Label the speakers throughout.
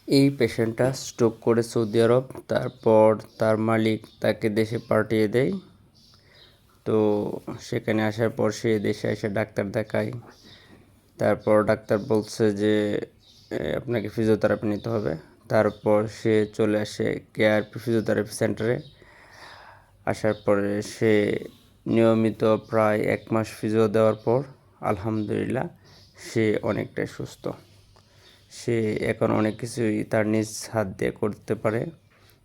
Speaker 1: এই পেশেন্টটা স্ট্রোক করে সৌদি আরব, তারপর তার মালিক তাকে দেশে পাঠিয়ে দেয়। তো সেখানে আসার পর সে দেশে এসে ডাক্তার দেখায়। তারপর ডাক্তার বলছে যে আপনাকে ফিজিওথেরাপি নিতে হবে। তারপর সে চলে আসে কেআরপি ফিজিওথেরাপি সেন্টারে। আসার পরে সে নিয়মিত প্রায় 1 মাস ফিজিও দেওয়ার পর আলহামদুলিল্লাহ সে অনেকটাই সুস্থ। সে এখন অনেক কিছুই তার নিজ হাত দিয়ে করতে পারে।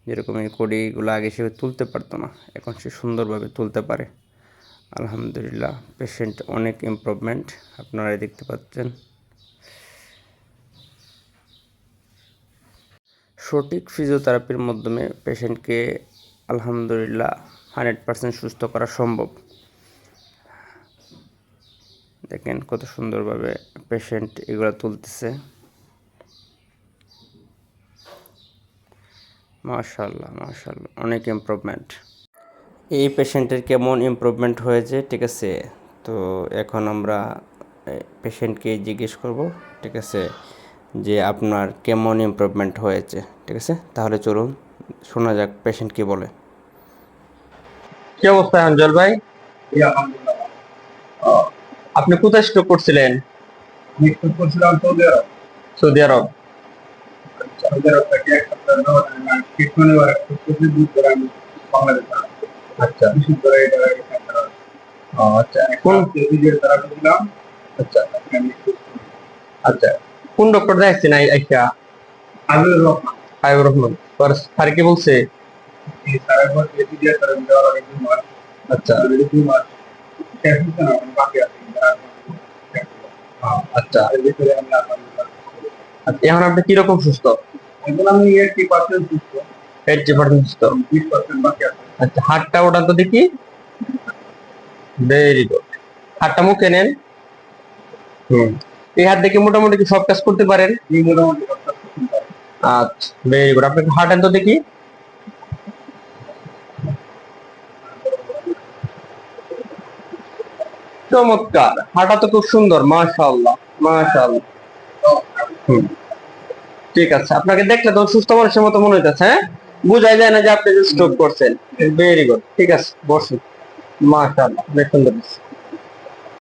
Speaker 1: যেরকম এই কড়িগুলো আগে সে তুলতে পারতো না, এখন সে সুন্দরভাবে তুলতে পারে। আলহামদুলিল্লাহ পেশেন্ট অনেক ইমপ্রুভমেন্ট আপনারাই দেখতে পাচ্ছেন। সঠিক ফিজিওথেরাপির মাধ্যমে পেশেন্টকে আলহামদুলিল্লাহ 100% সুস্থ করা সম্ভব। দেখেন কত সুন্দরভাবে পেশেন্ট এগুলো তুলতেছে। মাশাআল্লাহ মাশাআল্লাহ, অনেক ইমপ্রুভমেন্ট। এই পেশেন্টের কেমন ইমপ্রুভমেন্ট হয়েছে, ঠিক আছে। তো এখন আমরা পেশেন্টকে জিজ্ঞেস করব, ঠিক আছে, যে আপনার কেমন ইমপ্রুভমেন্ট হয়েছে, ঠিক আছে। তাহলে চলুন শোনা যাক পেশেন্ট কি বলে।
Speaker 2: কি অবস্থা অঞ্জল ভাই? আপনি কোথায় স্ট্রোক করছিলেন?
Speaker 3: আমি স্ট্রোক করছিলাম সৌদি আরব।
Speaker 2: সৌদি আরব।
Speaker 3: সৌদি আরব থেকে এক সপ্তাহ ট্রিটমেন্ট নেওয়ার প্রচুর দূর করে আমি বাংলাদেশে আসছি।
Speaker 2: আচ্ছা
Speaker 3: বিশেষ করে এটা সেন্টার।
Speaker 2: আচ্ছা
Speaker 3: এখন ফিজিওথেরাপি দিলাম।
Speaker 2: আচ্ছা
Speaker 3: আমি
Speaker 2: আচ্ছা কোন ডক্টর দেখাচ্ছেন আইসা?
Speaker 3: হাবিবুর রহমান।
Speaker 2: হাবিবুর রহমান। পর স্যার কি বলছে?
Speaker 3: এই স্যারের পর ফিজিওথেরাপি দেওয়ার আগে 2 মাস।
Speaker 2: আচ্ছা
Speaker 3: 2 মাস শেষ হচ্ছে না, মানে বাকি আছে।
Speaker 2: আচ্ছা
Speaker 3: এর ভিতরে আমি আলহামদুলিল্লাহ।
Speaker 2: আচ্ছা, এখন আপনি কিরকম সুস্থ?
Speaker 3: এখন আমি 80% সুস্থ,
Speaker 2: 80% সুস্থ।
Speaker 3: 20% বাকি আছে।
Speaker 2: আচ্ছা হাতটা ওটা তো দেখি। Very good. হাতটা মুখে নেন। এই হাত দেখে মোটামুটি কি সব কাজ করতে পারেন?
Speaker 3: এই মোটামুটি সব কাজ করতে পারি।
Speaker 2: আচ্ছা ভেরি গুড। আপনি হাঁটেন তো দেখি। চমৎকার, হাঁটা তো খুব সুন্দর, মাশাআল্লাহ মাশাআল্লাহ। হুম, ঠিক আছে। আপনাকে দেখলে তো সুস্থ মানুষের মতো মনে হইতেছে, হ্যাঁ, বোঝাই যায় না যে আপনি স্ট্রোক করছেন। ভেরি গুড, ঠিক আছে, বসুন। মাশাআল্লাহ, অনেক সুন্দর।